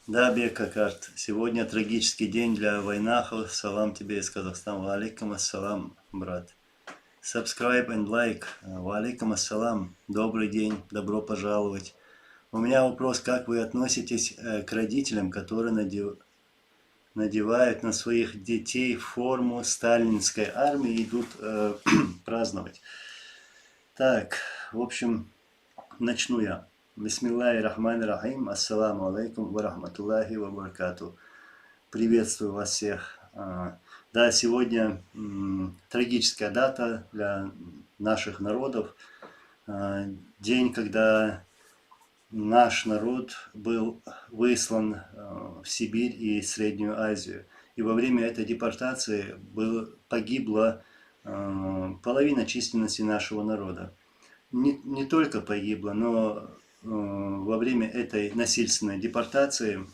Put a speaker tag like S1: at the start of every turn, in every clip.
S1: Да, Бекакарт, сегодня трагический день для Вайнахов. Салам тебе из Казахстана. Ва алейкум ассалам, брат. Subscribe and like. Ва алейкум ассалам. Добрый день, добро пожаловать. У меня вопрос, как вы относитесь к родителям, которые надевают на своих детей форму сталинской армии и идут праздновать? Так, в общем, начну я. Бисмиллахи рахмани рахим. Ассаламу алейкум ва рахматуллахи ва баракату. Приветствую вас всех. Да, сегодня трагическая дата для наших народов. День, когда наш народ был выслан в Сибирь и Среднюю Азию. И во время этой депортации погибла половина численности нашего народа. Не только погибла, но во время этой насильственной депортации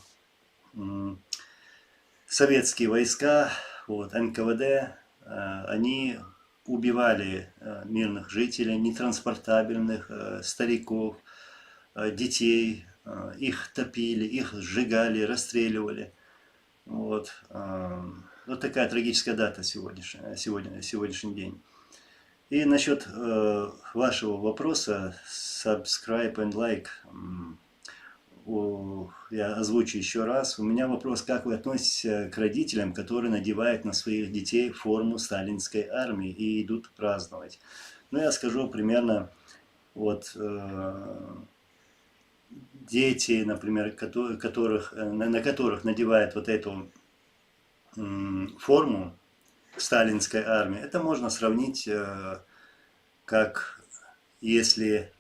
S1: советские войска, НКВД, они убивали мирных жителей, нетранспортабельных, стариков, детей, их топили, их сжигали, расстреливали. Вот такая трагическая дата сегодняшний день. И насчет вашего вопроса, subscribe and like, я озвучу еще раз. У меня вопрос, как вы относитесь к родителям, которые надевают на своих детей форму сталинской армии и идут праздновать? Ну, я скажу примерно, дети, например, на которых надевают вот эту форму сталинской армии, это можно сравнить, как если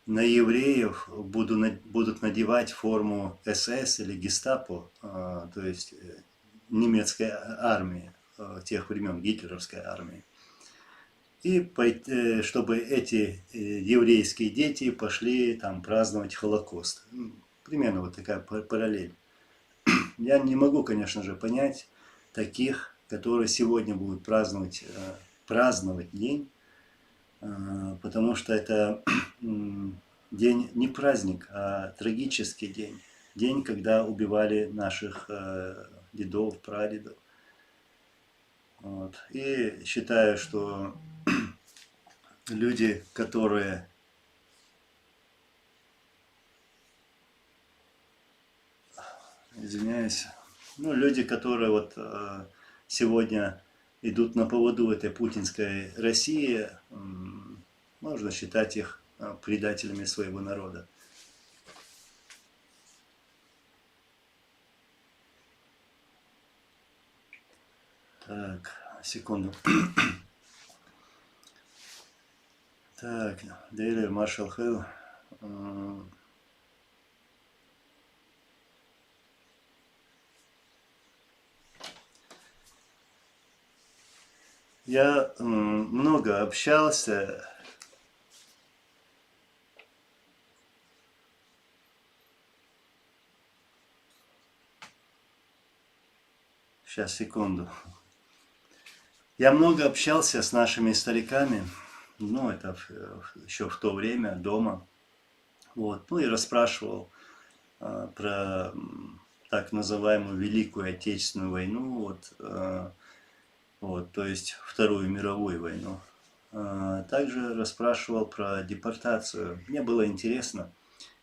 S1: на евреев будут надевать форму СС или гестапо, то есть немецкой армии тех времен, гитлеровской армии. И чтобы эти еврейские дети пошли там праздновать Холокост. Примерно вот такая параллель. Я не могу, конечно же, понять таких, которые сегодня будут праздновать день, потому что это день не праздник, а трагический день. День, когда убивали наших дедов, прадедов. И считаю, что люди, которые люди, которые сегодня идут на поводу этой путинской России, можно считать их предателями своего народа. Так, секунду. Так, Дейли Маршал Хилл. Я много общался Сейчас, секунду. Я много общался с нашими стариками, это еще в то время, дома. И расспрашивал про так называемую Великую Отечественную войну, то есть Вторую мировую войну. Также расспрашивал про депортацию. Мне было интересно,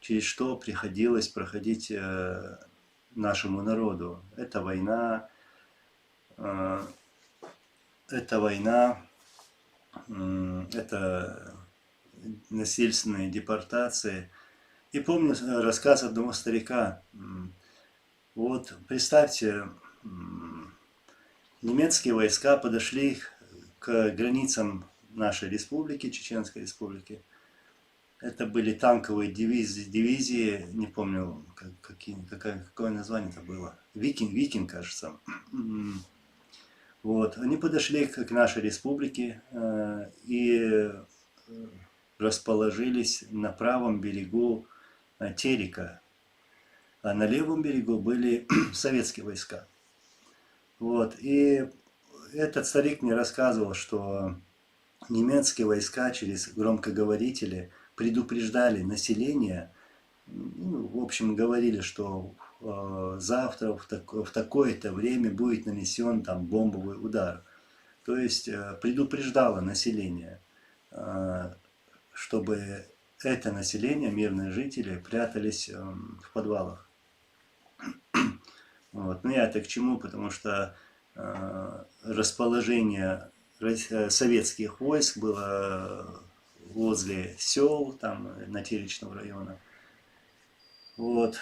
S1: через что приходилось проходить нашему народу. Это война, это насильственные депортации. И помню рассказ одного старика. Представьте, немецкие войска подошли к границам нашей республики, Чеченской республики. Это были танковые дивизии, не помню, какое название это было. Викинг, кажется. Они подошли к нашей республике и расположились на правом берегу Терека, а на левом берегу были советские войска. И этот старик мне рассказывал, что немецкие войска через громкоговорители предупреждали население, в общем, говорили, что завтра в такое-то время будет нанесен там бомбовый удар. То есть предупреждало население, чтобы это население, мирные жители, прятались в подвалах. Вот. Ну я это к чему? Потому что расположение советских войск было возле сел, там, Натеречного района. Вот.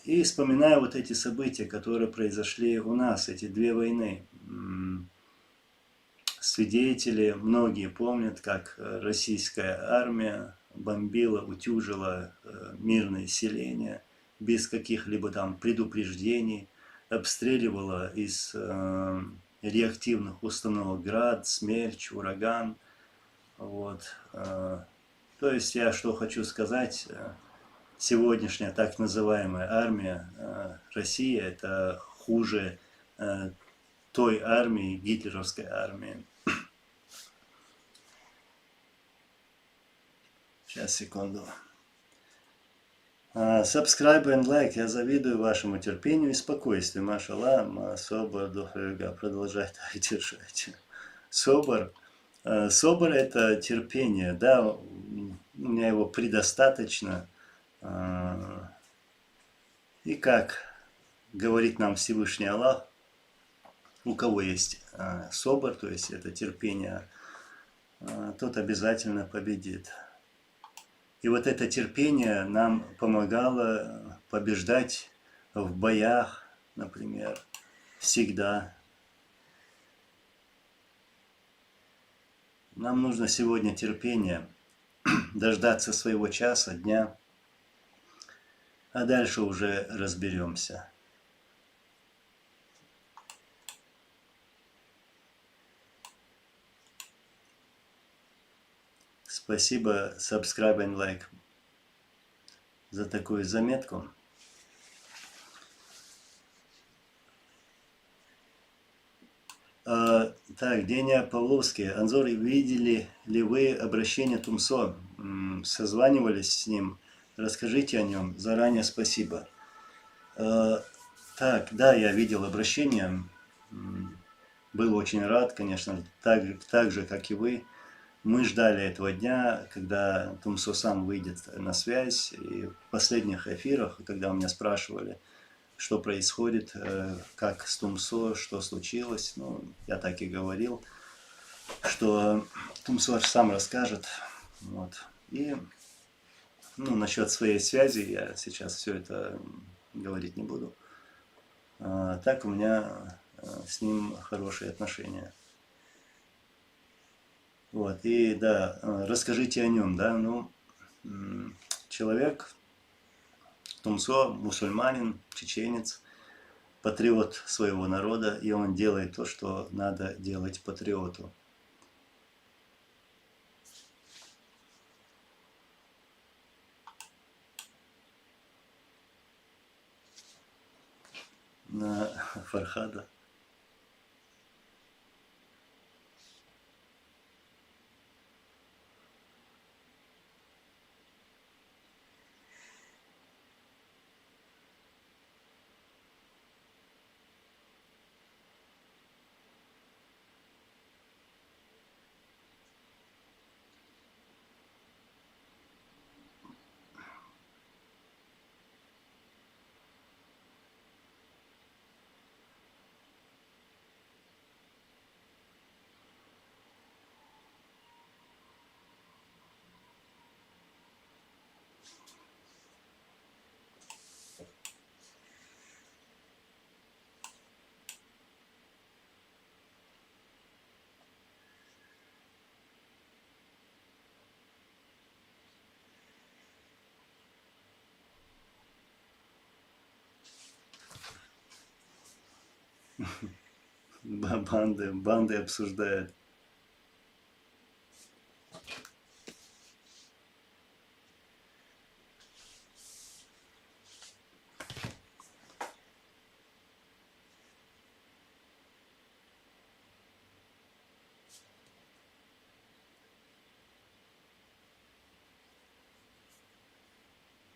S1: И вспоминаю вот эти события, которые произошли у нас, эти две войны. Свидетели, многие помнят, как российская армия бомбила, утюжила мирное селение без каких-либо там предупреждений, обстреливала из реактивных установок «Град», «Смерч», «Ураган». Вот. То есть я что хочу сказать, сегодняшняя так называемая армия России – это хуже той армии, гитлеровской армии. Сейчас, секунду. Subscribe and like. Я завидую вашему терпению и спокойствию. Машалла, собор духовга. Продолжай так держать. Собор. Собор – это терпение. Да, у меня его предостаточно. И как говорит нам Всевышний Аллах, у кого есть собор, то есть это терпение, тот обязательно победит. И вот это терпение нам помогало побеждать в боях, например, всегда. Нам нужно сегодня терпение, дождаться своего часа, дня, а дальше уже разберемся. Спасибо, subscribe and like, за такую заметку. Так, Деня Павловский. Анзор, видели ли вы обращение Тумсо? Созванивались с ним? Расскажите о нем. Заранее спасибо. Так, да, я видел обращение. Был очень рад, конечно, так же, как и вы. Мы ждали этого дня, когда Тумсо сам выйдет на связь. И в последних эфирах, когда у меня спрашивали, что происходит, как с Тумсо, что случилось, ну, я так и говорил, что Тумсо сам расскажет. Вот. И ну, насчет своей связи я сейчас все это говорить не буду. Так у меня с ним хорошие отношения. Вот, и да, расскажите о нем, да, ну, человек, Тумсо, мусульманин, чеченец, патриот своего народа, и он делает то, что надо делать патриоту. На Фархада. Банды обсуждают.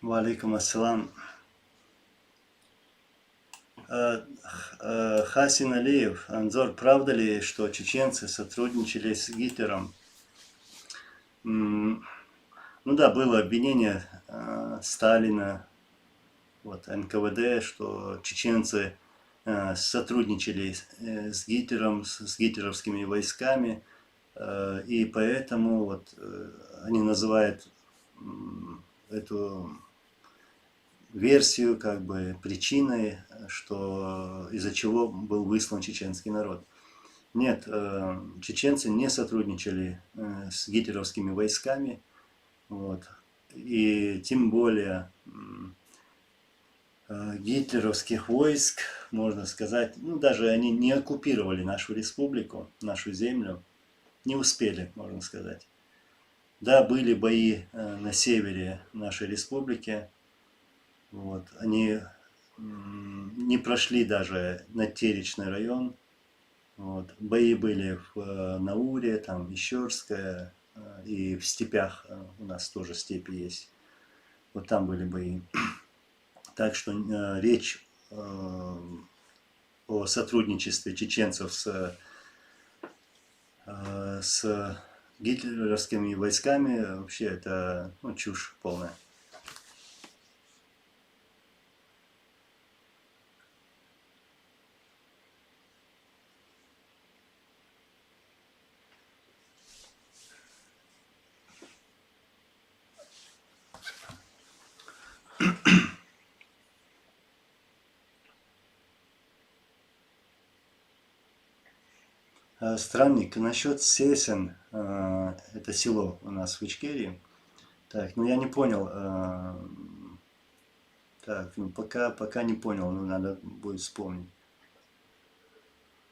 S1: Валейкум ассалам. Хасин Алиев, Анзор, правда ли, что чеченцы сотрудничали с Гитлером? Ну да, было обвинение Сталина, вот, НКВД, что чеченцы сотрудничали с Гитлером, с гитлеровскими войсками, и поэтому вот, они называют эту версию как бы причиной, что из-за чего был выслан чеченский народ. Нет, чеченцы не сотрудничали с гитлеровскими войсками, вот, и тем более гитлеровских войск, можно сказать, ну даже они не оккупировали нашу республику, нашу землю, не успели, можно сказать. Да, были бои на севере нашей республики, вот, они не прошли даже на Теречный район, вот, бои были в Науре, там Ищерская, и в степях, у нас тоже степи есть, вот там были бои. Так что речь о сотрудничестве чеченцев с гитлеровскими войсками вообще это чушь полная. Странник, насчет Сесен, это село у нас в Ичкерии. Так, ну я не понял. Так, ну пока не понял, ну надо будет вспомнить.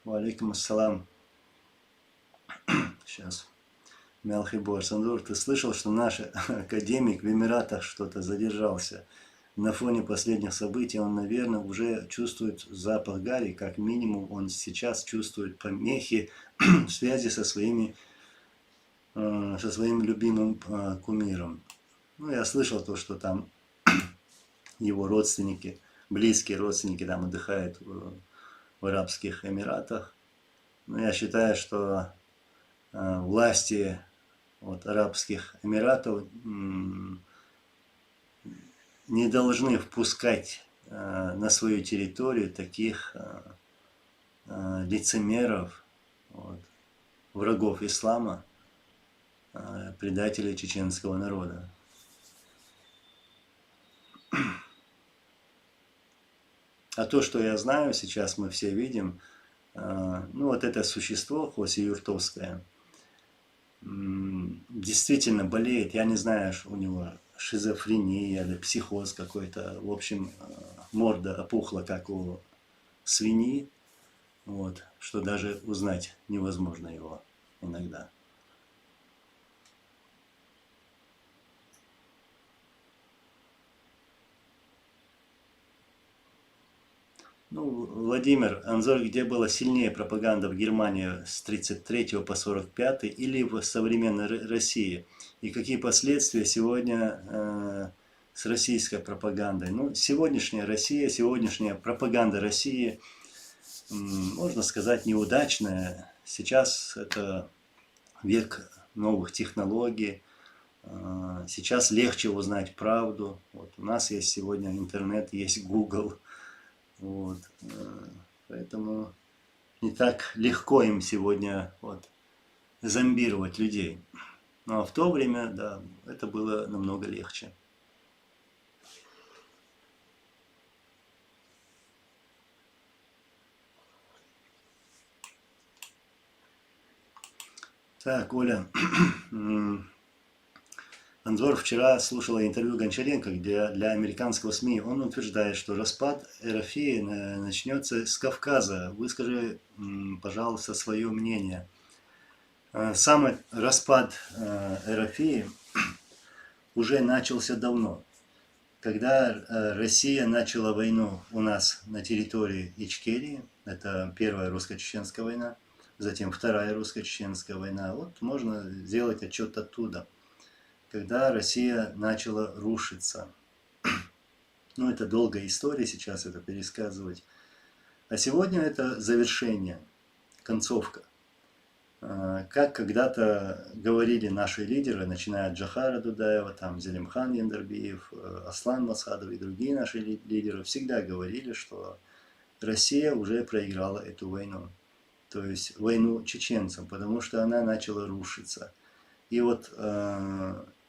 S1: Валейкум ассалам. Сейчас. Мялхибор Сандур, ты слышал, что наш академик в Эмиратах что-то задержался? На фоне последних событий он, наверное, уже чувствует запах гари, как минимум он сейчас чувствует помехи в связи со своим любимым кумиром. Ну, я слышал то, что там его родственники, близкие родственники там отдыхают в Арабских Эмиратах. Но я считаю, что власти вот, Арабских Эмиратов не должны впускать на свою территорию таких лицемеров, вот, врагов ислама, предателей чеченского народа. А то, что я знаю, сейчас мы все видим, ну вот это существо, Хоси Юртовское, действительно болеет, я не знаю, у него шизофрения или психоз какой-то, в общем, морда опухла, как у свиньи, вот, что даже узнать невозможно его иногда. Ну, Владимир, Анзор, где была сильнее пропаганда в Германии с 33 по 45 или в современной России? И какие последствия сегодня с российской пропагандой? Ну, сегодняшняя Россия, сегодняшняя пропаганда России, можно сказать, неудачная. Сейчас это век новых технологий. Сейчас легче узнать правду. Вот у нас есть сегодня интернет, есть Google. Вот. Поэтому не так легко им сегодня вот, зомбировать людей. Ну а в то время, да, это было намного легче. Так, Оля, Анзор вчера слушала интервью Гончаренко, где для американского СМИ он утверждает, что распад РФИ начнется с Кавказа. Выскажи, пожалуйста, свое мнение. Сам распад РФИ уже начался давно. Когда Россия начала войну у нас на территории Ичкерии, это первая русско-чеченская война, затем вторая русско-чеченская война, вот можно сделать отчет оттуда. Когда Россия начала рушиться. Ну, это долгая история, сейчас это пересказывать А сегодня это завершение, концовка. Как когда-то говорили наши лидеры, начиная от Джохара Дудаева, там Зелимхан Яндербиев, Аслан Масхадов и другие наши лидеры, всегда говорили, что Россия уже проиграла эту войну. То есть войну чеченцам, потому что она начала рушиться. И вот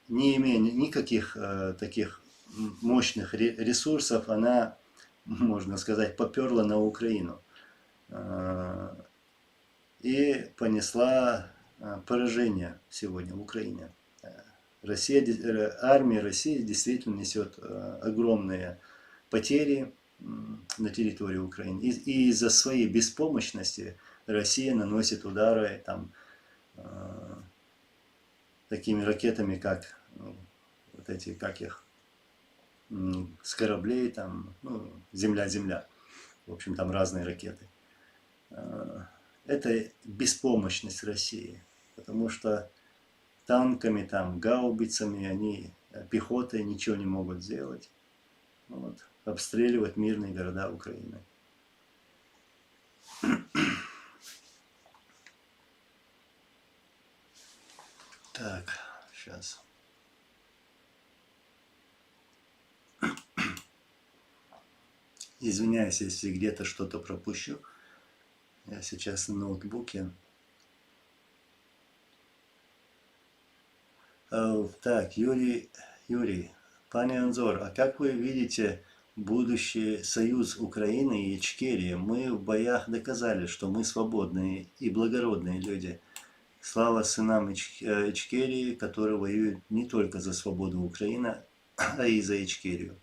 S1: не имея никаких таких мощных ресурсов, она, можно сказать, поперла на Украину. И понесла поражение сегодня в Украине. Армия России действительно несет огромные потери на территории Украины. И из-за своей беспомощности Россия наносит удары там, такими ракетами, как вот эти, как их, с кораблей, там, ну, земля-земля. В общем, там разные ракеты. Это беспомощность России, потому что танками, там, гаубицами, они, пехотой ничего не могут сделать. Вот, обстреливать мирные города Украины. Так, сейчас. Извиняюсь, если где-то что-то пропущу. Я сейчас на ноутбуке. Так, Юрий, пане Анзор, а как вы видите будущий союз Украины и Ичкерии? Мы в боях доказали, что мы свободные и благородные люди. Слава сынам Ичкерии, которые воюют не только за свободу Украины, а и за Ичкерию.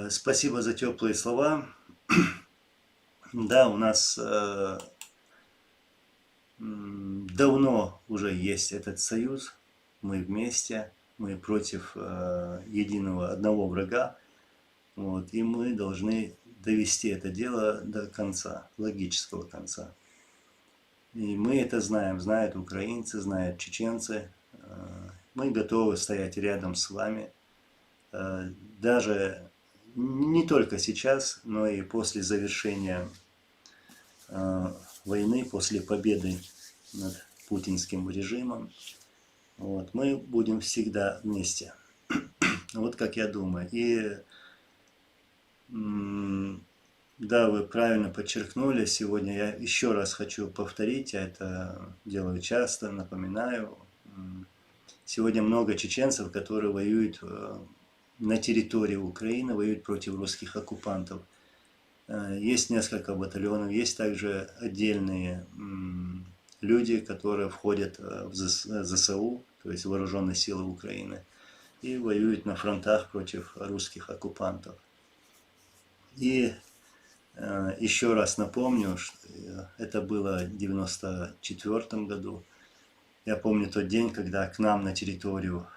S1: Спасибо за теплые слова. Да, у нас давно уже есть этот союз. Мы вместе, мы против единого одного врага. Вот, и мы должны довести это дело до конца, логического конца. И мы это знаем, знают украинцы, знают чеченцы. Мы готовы стоять рядом с вами. Даже не только сейчас, но и после завершения войны, после победы над путинским режимом. Вот, мы будем всегда вместе. Вот как я думаю. И да, вы правильно подчеркнули. Сегодня я еще раз хочу повторить, я это делаю часто, напоминаю. Сегодня много чеченцев, которые воюют на территории Украины, воюют против русских оккупантов. Есть несколько батальонов, есть также отдельные люди, которые входят в ЗСУ, то есть Вооруженные силы Украины, и воюют на фронтах против русских оккупантов. И еще раз напомню, что это было в 1994 году. Я помню тот день, когда к нам на территорию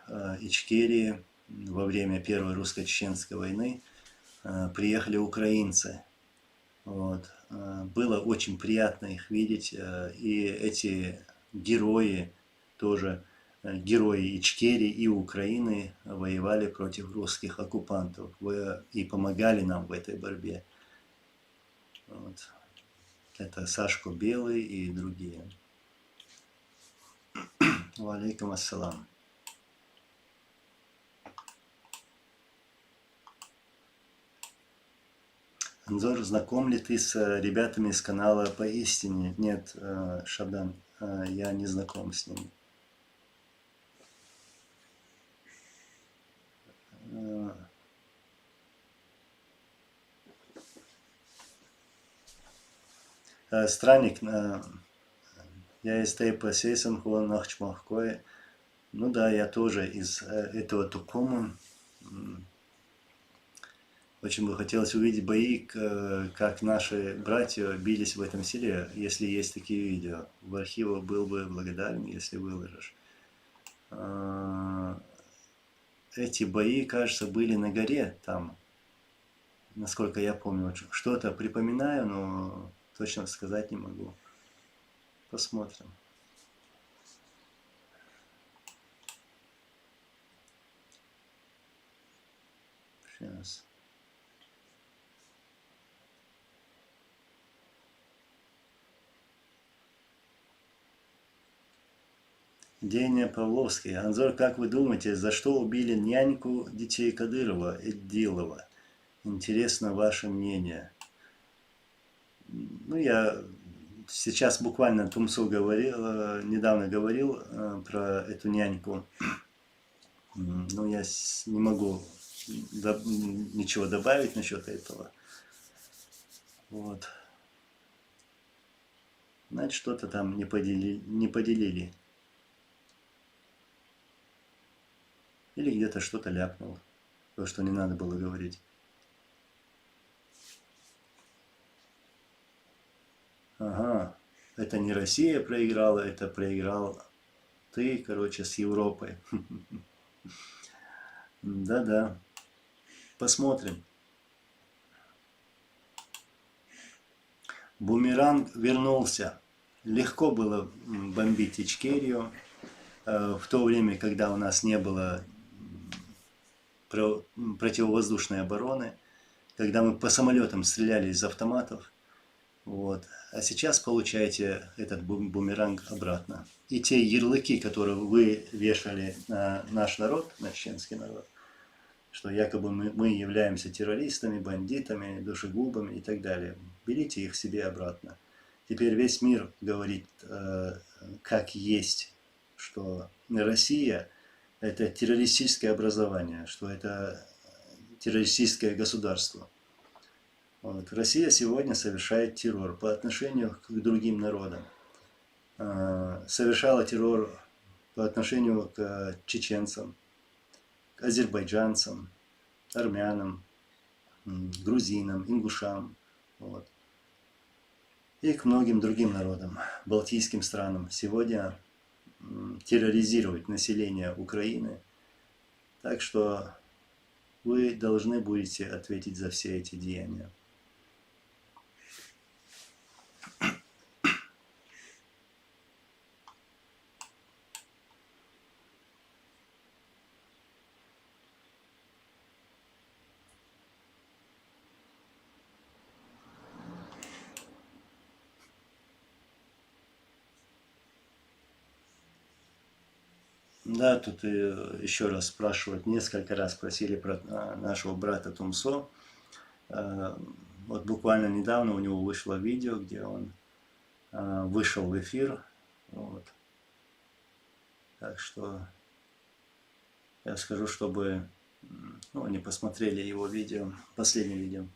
S1: Ичкерии во время Первой русско-чеченской войны приехали украинцы. Вот. Было очень приятно их видеть. И эти герои, тоже герои Ичкерии и Украины, воевали против русских оккупантов и помогали нам в этой борьбе. Вот. Это Сашко Белый и другие. Валейкум ассалам. Анзор, знаком ли ты с ребятами из канала «Поистине»? Нет, Шабдан, я не знаком с ними. Странник, я из Тайпа Сейсан, Хуан Нахчмахкой. Ну да, я тоже из этого Тукума. Очень бы хотелось увидеть бои, как наши братья бились в этом селе, если есть такие видео. В архивах был бы благодарен, если выложишь. Эти бои, кажется, были на горе там, насколько я помню. Что-то припоминаю, но точно сказать не могу. Посмотрим. Сейчас. Деня Павловский. Анзор, как вы думаете, за что убили няньку детей Кадырова, Эддилова? Интересно ваше мнение. Ну, я сейчас буквально Тумсу говорил, недавно говорил про эту няньку. Но я не могу ничего добавить насчет этого. Вот. Значит, что-то там не поделили. Или где-то что-то ляпнул. То, что не надо было говорить. Ага. Это не Россия проиграла, это проиграл ты, короче, с Европой. Да-да. Посмотрим. Бумеранг вернулся. Легко было бомбить Ичкерию в то время, когда у нас не было противовоздушной обороны, когда мы по самолетам стреляли из автоматов. Вот. А сейчас получаете этот бумеранг обратно. И те ярлыки, которые вы вешали на наш народ, на чеченский народ, что якобы мы являемся террористами, бандитами, душегубами и так далее. Берите их себе обратно. Теперь весь мир говорит, как есть, что Россия – это террористическое образование, что это террористическое государство. Вот. Россия сегодня совершает террор по отношению к другим народам. Совершала террор по отношению к чеченцам, к азербайджанцам, армянам, грузинам, ингушам. Вот. И к многим другим народам, балтийским странам. Сегодня терроризирует население Украины. Так что вы должны будете ответить за все эти деяния. Да, тут еще раз спрашивают, несколько раз спросили про нашего брата Тумсо. Вот буквально недавно у него вышло видео, где он вышел в эфир. Вот. Так что я скажу, чтобы они посмотрели его видео, последнее видео.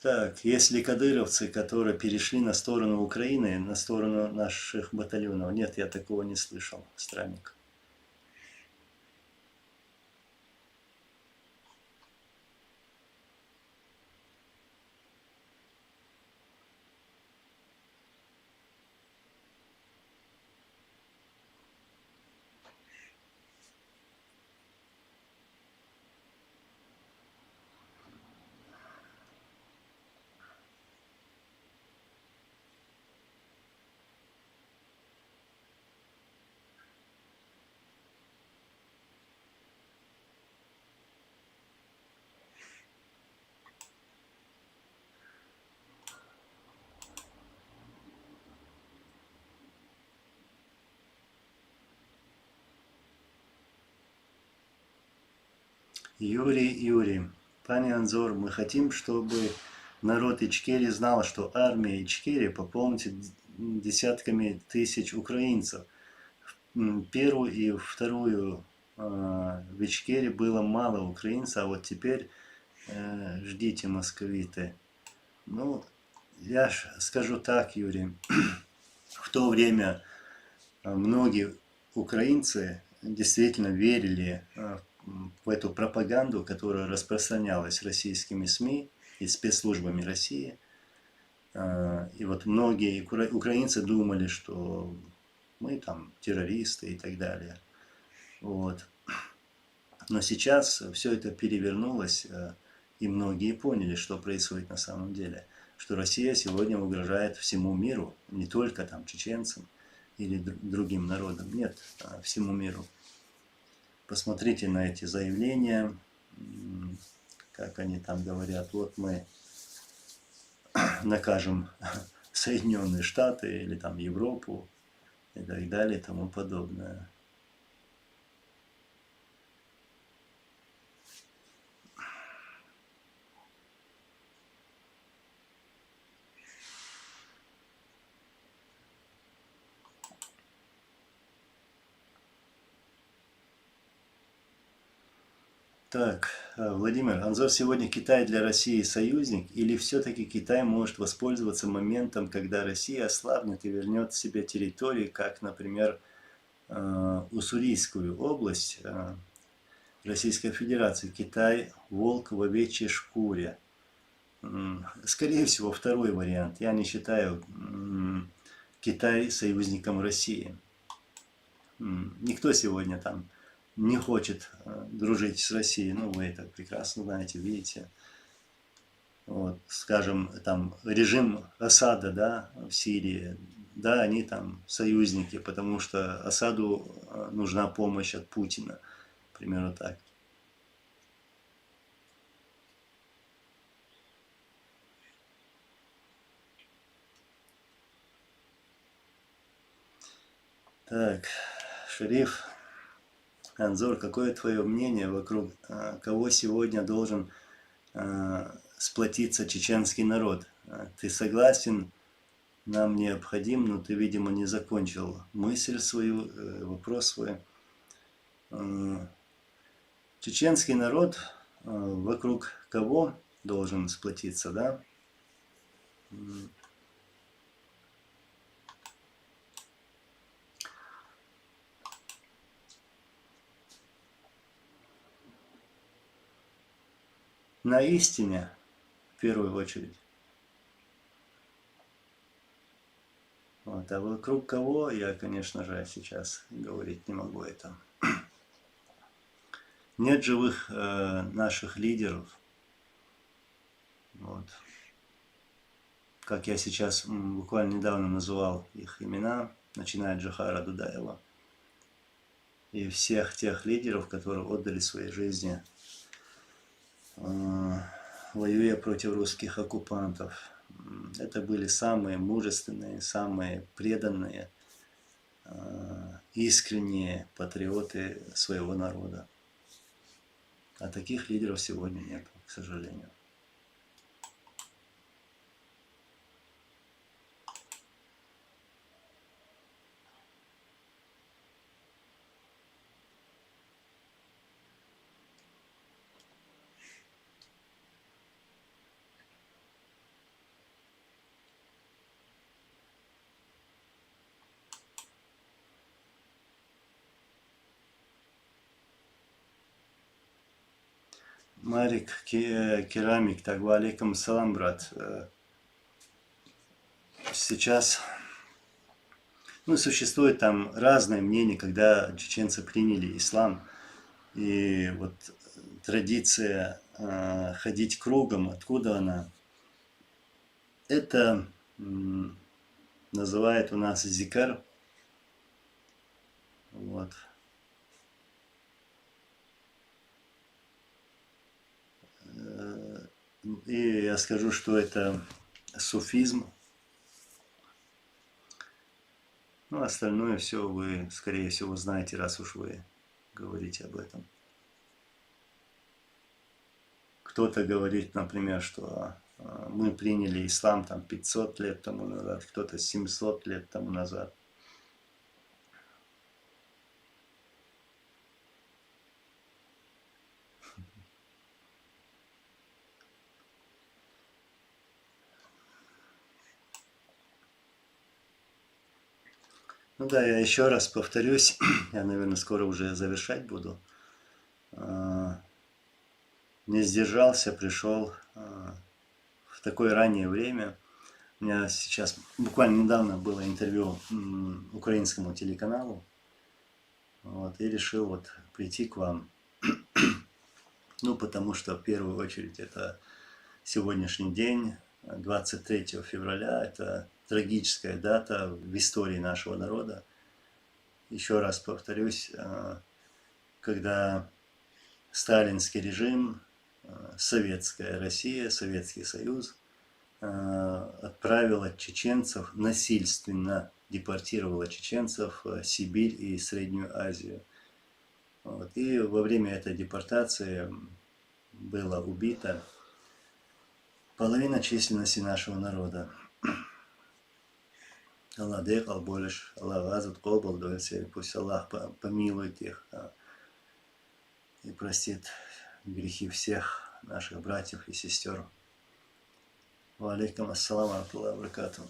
S1: Так, если кадыровцы, которые перешли на сторону Украины, на сторону наших батальонов, нет, я такого не слышал, странник. Юрий, пане Анзор, мы хотим, чтобы народ Ичкерии знал, что армия Ичкерии пополнится десятками тысяч украинцев. Первую и вторую в Ичкерии было мало украинцев, а вот теперь ждите, московиты. Ну, я скажу так, Юрий, в то время многие украинцы действительно верили в эту пропаганду, которая распространялась российскими СМИ и спецслужбами России. И вот многие украинцы думали, что мы там террористы и так далее. Вот. Но сейчас все это перевернулось, и многие поняли, что происходит на самом деле. Что Россия сегодня угрожает всему миру, не только там чеченцам или другим народам, нет, всему миру. Посмотрите на эти заявления, как они там говорят, вот мы накажем Соединенные Штаты или там Европу и так далее и тому подобное. Так, Владимир, Анзор, сегодня Китай для России союзник, или все-таки Китай может воспользоваться моментом, когда Россия ослабнет и вернет себе территории, как, например, Уссурийскую область Российской Федерации? Китай – волк в овечьей шкуре. Скорее всего, второй вариант. Я не считаю Китай союзником России. Никто сегодня там не хочет дружить с Россией, ну вы это прекрасно знаете, видите. Вот, скажем, там режим Асада, да, в Сирии, да, они там союзники, потому что Асаду нужна помощь от Путина, примерно так. Так, Шериф, Анзор, какое твое мнение, вокруг кого сегодня должен сплотиться чеченский народ? Ты согласен, нам необходим, но ты, видимо, не закончил мысль свою, вопрос свой. Чеченский народ вокруг кого должен сплотиться, да? На истине, в первую очередь. Вот, а вокруг кого, я, конечно же, сейчас говорить не могу это. Нет живых наших лидеров. Вот. Как я сейчас буквально недавно называл их имена, начиная от Джохара Дудаева и всех тех лидеров, которые отдали свои жизни, воюя против русских оккупантов. Это были самые мужественные, самые преданные, искренние патриоты своего народа. А таких лидеров сегодня нет, к сожалению. Марик Керамик, так, алейкум салам, брат. Сейчас, ну, существует там разные мнения, когда чеченцы приняли ислам. И вот традиция ходить кругом, откуда она? Это называют у нас зикар. Вот. И я скажу, что это суфизм. Ну, остальное все вы, скорее всего, знаете, раз уж вы говорите об этом. Кто-то говорит, например, что мы приняли ислам там 500 лет тому назад, кто-то 700 лет тому назад. Ну да, я еще раз повторюсь, я, наверное, скоро уже завершать буду. Не сдержался, пришел в такое раннее время. У меня сейчас буквально недавно было интервью украинскому телеканалу. Вот, и решил вот прийти к вам. Ну, потому что в первую очередь это сегодняшний день, 23 февраля, это трагическая дата в истории нашего народа. Еще раз повторюсь, когда сталинский режим, советская Россия, Советский Союз отправила чеченцев, насильственно депортировала чеченцев в Сибирь и Среднюю Азию. Вот. И во время этой депортации было убито половина численности нашего народа. Аллах дехал больше, Аллах азут кобал дольше, пусть Аллах помилует их и простит грехи всех наших братьев и сестер. Ва алейкум ассаламу алейкум баракату.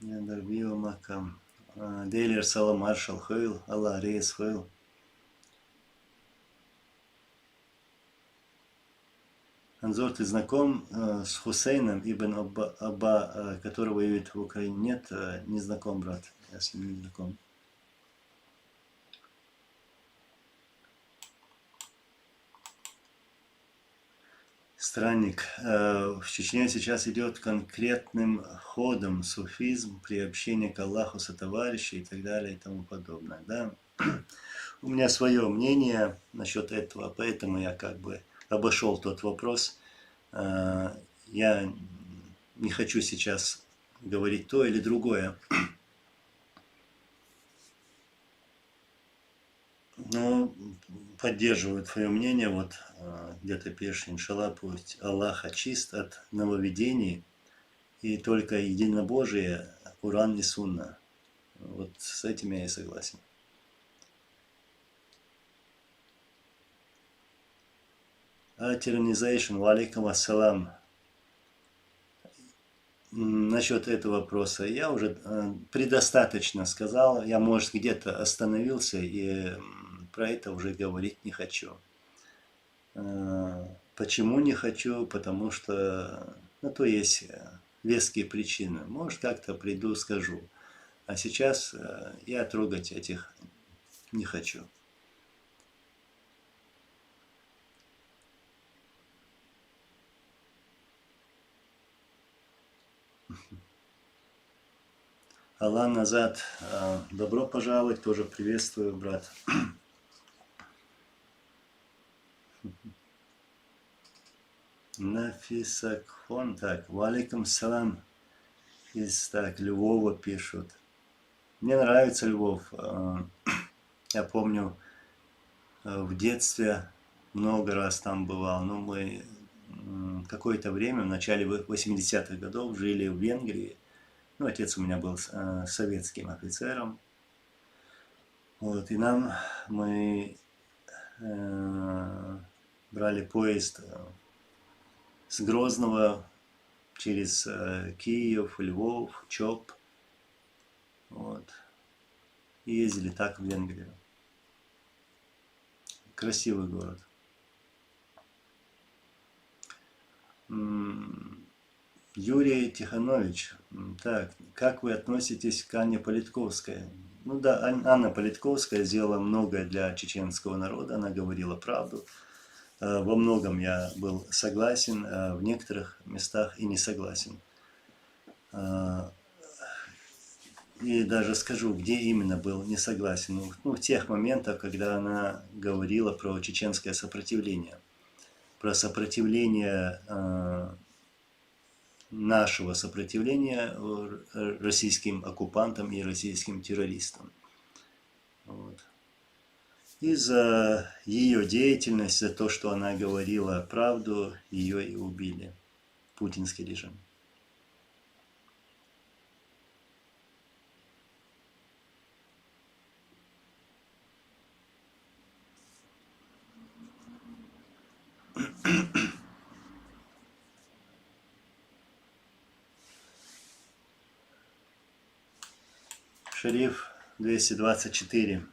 S1: Дарбио Макам. Дейлер Салам Маршал Хейл, Аллах Рейс Хейл. Анзор, ты знаком с Хусейном ибн Абба, который воюет в Украине? Нет, не знаком, брат. Я с ним не знаком. Странник. В Чечне сейчас идет конкретным ходом суфизм, приобщение к Аллаху сотоварищей и так далее и тому подобное. Да? У меня свое мнение насчет этого, поэтому я как бы обошел тот вопрос. Я не хочу сейчас говорить то или другое. Но поддерживаю твое мнение, вот где-то пишешь, иншаллах, пусть Аллах очист от нововведений, и только единобожие, Куран и Сунна. Вот с этим я и согласен. Tyrannization, валейкум ассалам. Насчет этого вопроса я уже предостаточно сказал. Я, может, где-то остановился и про это уже говорить не хочу. Почему не хочу? Потому что на то есть веские причины. Может, как-то приду, скажу. А сейчас я трогать этих не хочу. Алан назад. Добро пожаловать, тоже приветствую, брат. Нафисакхон. Так, валейкум салам. Из так, Львова пишут. Мне нравится Львов. Я помню, в детстве много раз там бывал. Но мы какое-то время, в начале 80-х годов, жили в Венгрии. Ну, отец у меня был советским офицером. Вот, и мы брали поезд с Грозного через Киев, Львов, Чоп. Вот. И ездили так в Венгрию. Красивый город. Юрий Тиханович, так, как вы относитесь к Анне Политковской? Ну да, Анна Политковская сделала многое для чеченского народа, она говорила правду. Во многом я был согласен, в некоторых местах и не согласен. И даже скажу, где именно был не согласен. Ну, в тех моментах, когда она говорила про чеченское сопротивление. Про сопротивление нашего сопротивления российским оккупантам и российским террористам. Вот. И за ее деятельность, за то, что она говорила правду, ее и убили. Путинский режим. Шериф 224.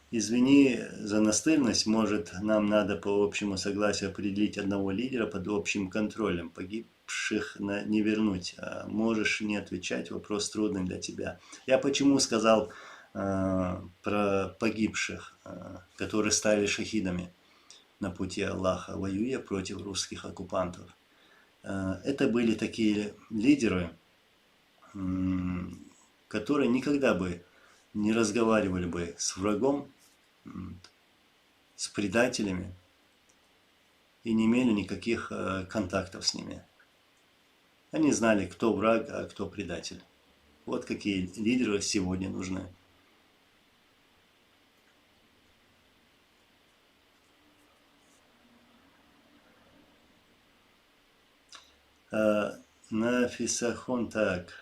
S1: Извини за настырность, может, нам надо по общему согласию определить одного лидера под общим контролем. Погибших не вернуть. Можешь не отвечать, вопрос трудный для тебя. Я почему сказал про погибших, которые стали шахидами на пути Аллаха, воюя против русских оккупантов. Это были такие лидеры, которые никогда бы не разговаривали бы с врагом, с предателями и не имели никаких контактов с ними. Они знали, кто враг, а кто предатель. Вот какие лидеры сегодня нужны. Нафисахон, так.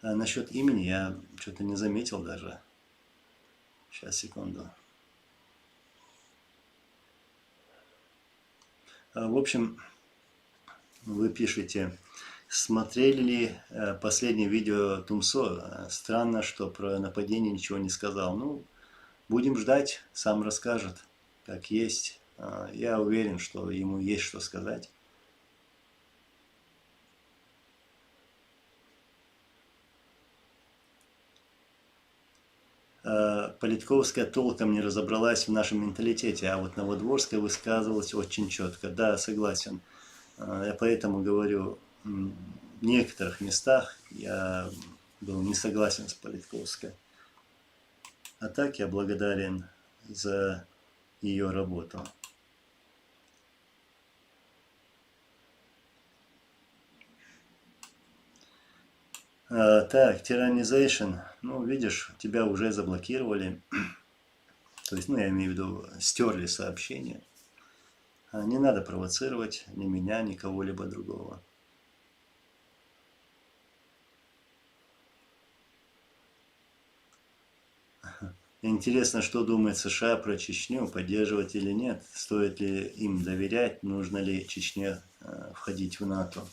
S1: Насчет имени я что-то не заметил даже. Сейчас, секунду. В общем, вы пишете, смотрели ли последнее видео Тумсо? Странно, что про нападение ничего не сказал. Ну, будем ждать, сам расскажет, как есть. Я уверен, что ему есть что сказать. Политковская толком не разобралась в нашем менталитете, а вот Новодворская высказывалась очень четко. Да, согласен. Я поэтому говорю, в некоторых местах я был не согласен с Политковской. А так я благодарен за ее работу. Так, Tyrannization. Ну, видишь, тебя уже заблокировали. То есть, ну, я имею в виду, стерли сообщение. Не надо провоцировать ни меня, ни кого-либо другого. Интересно, что думает США про Чечню, поддерживать или нет, стоит ли им доверять, нужно ли Чечне входить в НАТО.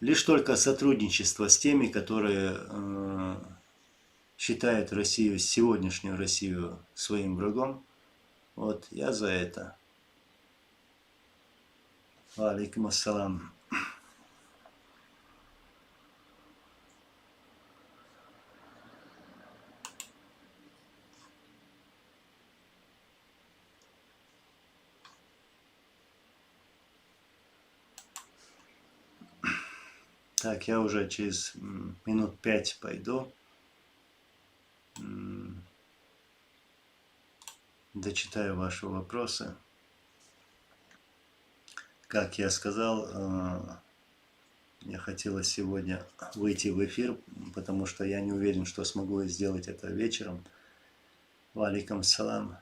S1: Лишь только сотрудничество с теми, которые считают Россию, сегодняшнюю Россию своим врагом, вот я за это. Алейкум ассалам. Так, я уже через минут 5 пойду. Дочитаю ваши вопросы. Как я сказал, мне хотелось сегодня выйти в эфир, потому что я не уверен, что смогу сделать это вечером. Валикум салам.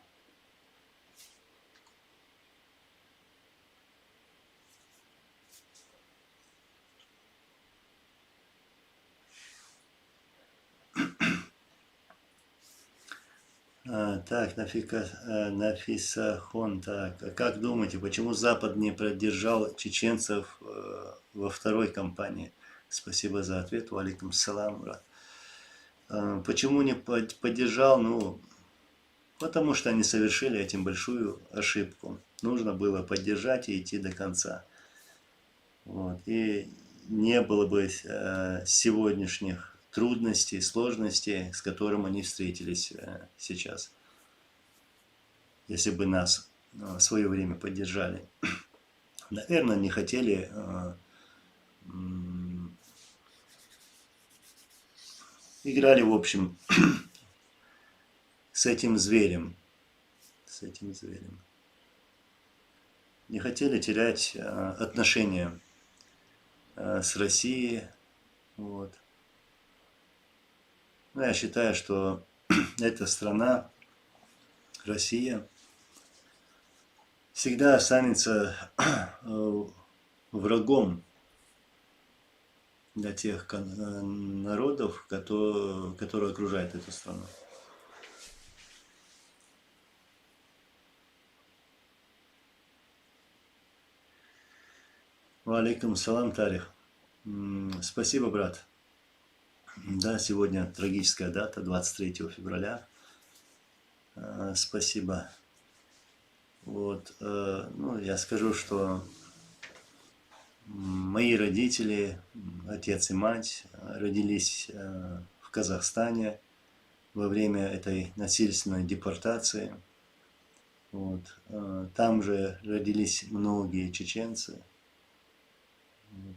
S1: Так, Нафисахон, так. Как думаете, почему Запад не поддержал чеченцев во второй кампании? Спасибо за ответ. Валикум салам, брат. Почему не поддержал? Ну, потому что они совершили этим большую ошибку. Нужно было поддержать и идти до конца. Вот. И не было бы сегодняшних трудностей, сложностей, с которыми они встретились сейчас, если бы нас в свое время поддержали. Наверное, не хотели играли, в общем, с этим зверем. Не хотели терять отношения с Россией. Вот. Но я считаю, что эта страна, Россия, всегда останется врагом для тех народов, которые окружают эту страну. Валейкум салам, Тарих. Спасибо, брат. Да, сегодня трагическая дата, 23 февраля. Спасибо. Вот, ну, я скажу, что мои родители, отец и мать, родились в Казахстане во время этой насильственной депортации. Вот. Там же родились многие чеченцы. Вот.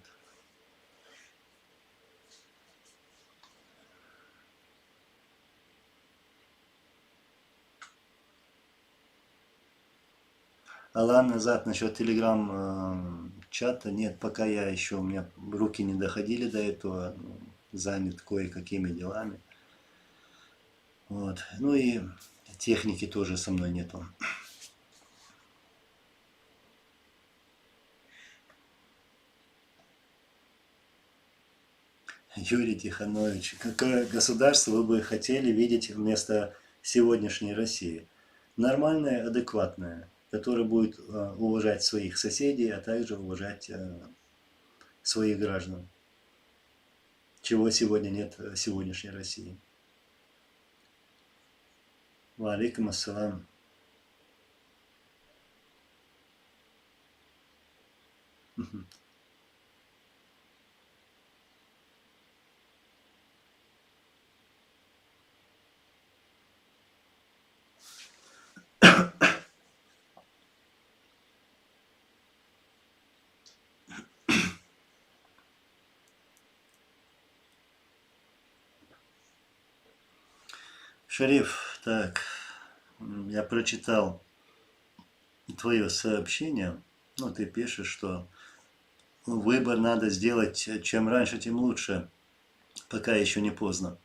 S1: Алан, назад насчет телеграм чата. Нет, пока я еще, у меня руки не доходили до этого, занят кое-какими делами. Вот. Ну и техники тоже со мной нету. Юрий Тиханович, какое государство вы бы хотели видеть вместо сегодняшней России? Нормальное, адекватное, которое будет уважать своих соседей, а также уважать своих граждан. Чего сегодня нет в сегодняшней России. Ва алейкум ассалам. Шариф, так, я прочитал твое сообщение. Ну, ты пишешь, что выбор надо сделать чем раньше, тем лучше, пока еще не поздно.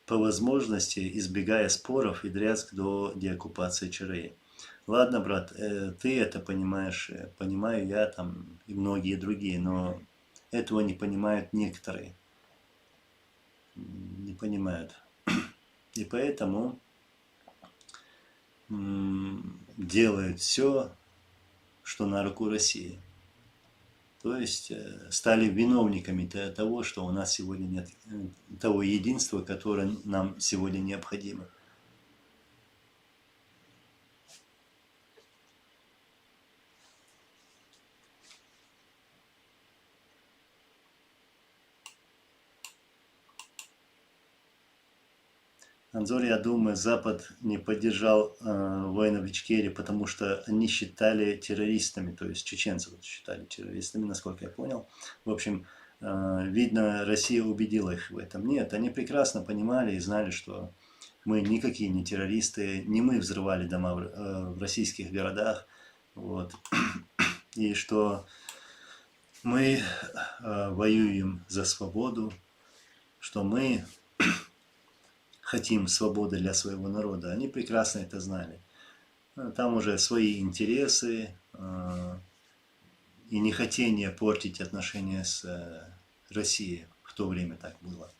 S1: По возможности избегая споров и дрязг до деоккупации ЧРИ. Ладно, брат, ты это понимаешь, понимаю я там и многие другие, но этого не понимают некоторые. Не понимают. И поэтому делают все, что на руку России. То есть стали виновниками того, что у нас сегодня нет того единства, которое нам сегодня необходимо. Анзор, я думаю, Запад не поддержал воинов в Ичкерии, потому что они считали террористами, то есть чеченцев считали террористами, насколько я понял. В общем, видно, Россия убедила их в этом. Нет, они прекрасно понимали и знали, что мы никакие не террористы, не мы взрывали дома в российских городах, вот, и что мы воюем за свободу, что мы хотим свободы для своего народа. Они прекрасно это знали. Там уже свои интересы и нехотение портить отношения с Россией. В то время так было.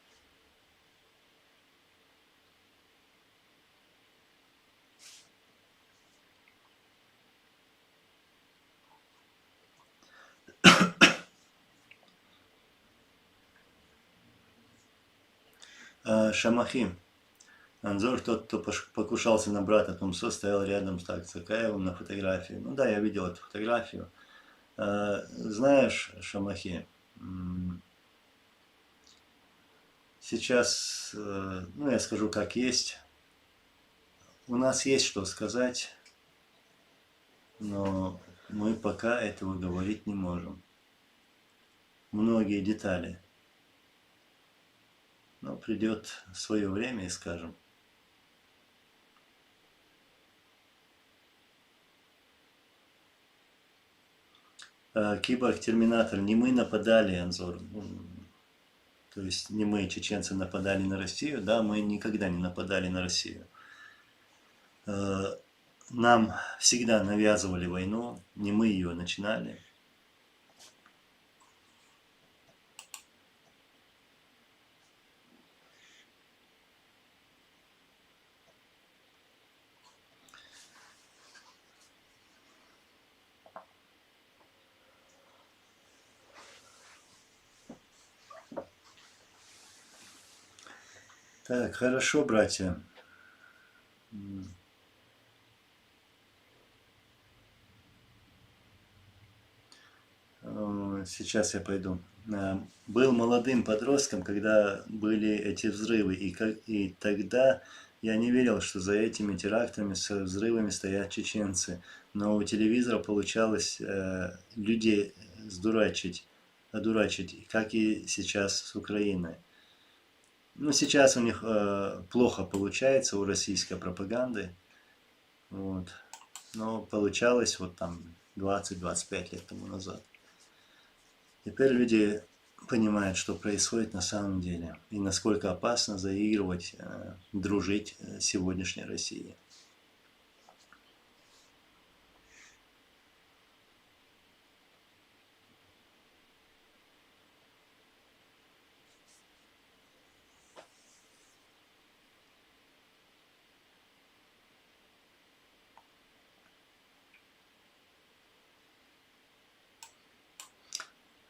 S1: Шамахи. Анзор, тот, кто покушался на брата Тумсо, стоял рядом с Такаевым на фотографии. Ну да, я видел эту фотографию. Знаешь, Шамахи, сейчас, ну я скажу как есть. У нас есть что сказать, но мы пока этого говорить не можем. Многие детали. Но придет свое время и скажем. Киборг-терминатор. Не мы нападали, Анзор. То есть не мы, чеченцы, нападали на Россию. Да, мы никогда не нападали на Россию. Нам всегда навязывали войну. Не мы ее начинали. Так, хорошо, братья. Сейчас я пойду. Был молодым подростком, когда были эти взрывы, и тогда я не верил, что за этими терактами со взрывами стоят чеченцы. Но у телевизора получалось людей сдурачить. одурачить, как и сейчас с Украиной. Ну, сейчас у них плохо получается у российской пропаганды. Вот. Но получалось вот там 20-25 лет тому назад. Теперь люди понимают, что происходит на самом деле. И насколько опасно заигрывать, дружить с сегодняшней Россией.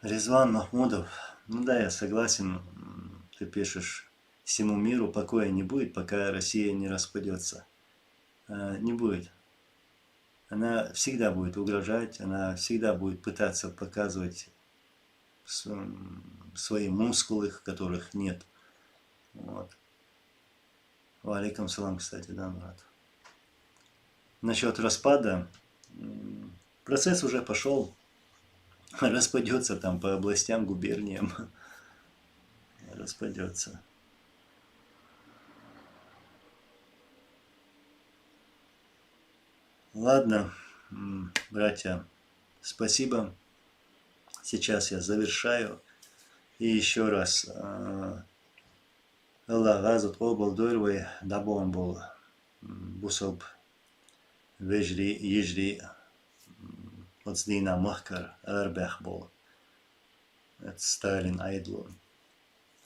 S1: Резван Махмудов, ну да, я согласен, ты пишешь, всему миру покоя не будет, пока Россия не распадется. Не будет. Она всегда будет угрожать, она всегда будет пытаться показывать свои мускулы, которых нет. Вот. Валикум салам, кстати, да, брат. Насчет распада, процесс уже пошел, распадется там по областям, губерниям, распадется. Ладно, братья, спасибо. Сейчас я завершаю. И еще раз, Аллах газут обал дойрвай дабон был бусоб вежри ежри отсдина махкар арбях был. Это Сталин Айдлун.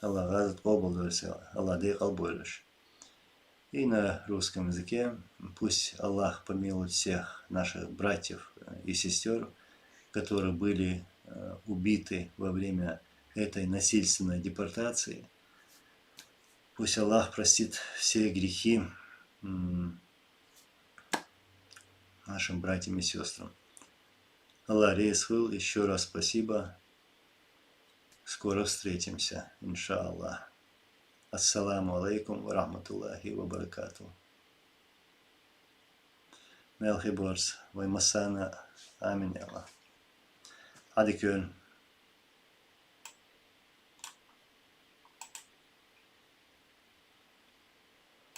S1: Аллах газут обал дойрвай, Аллах дей албойлыш. И на русском языке пусть Аллах помилует всех наших братьев и сестер, которые были убиты во время этой насильственной депортации. Пусть Аллах простит все грехи нашим братьям и сестрам. Аллах Рейсхул, еще раз спасибо. Скоро встретимся, иншаллах. Ассаламу алейкум ва рахматуллахи ва баракату. Melchiborz, vagy Massana, Amin Ella. Hadi kön.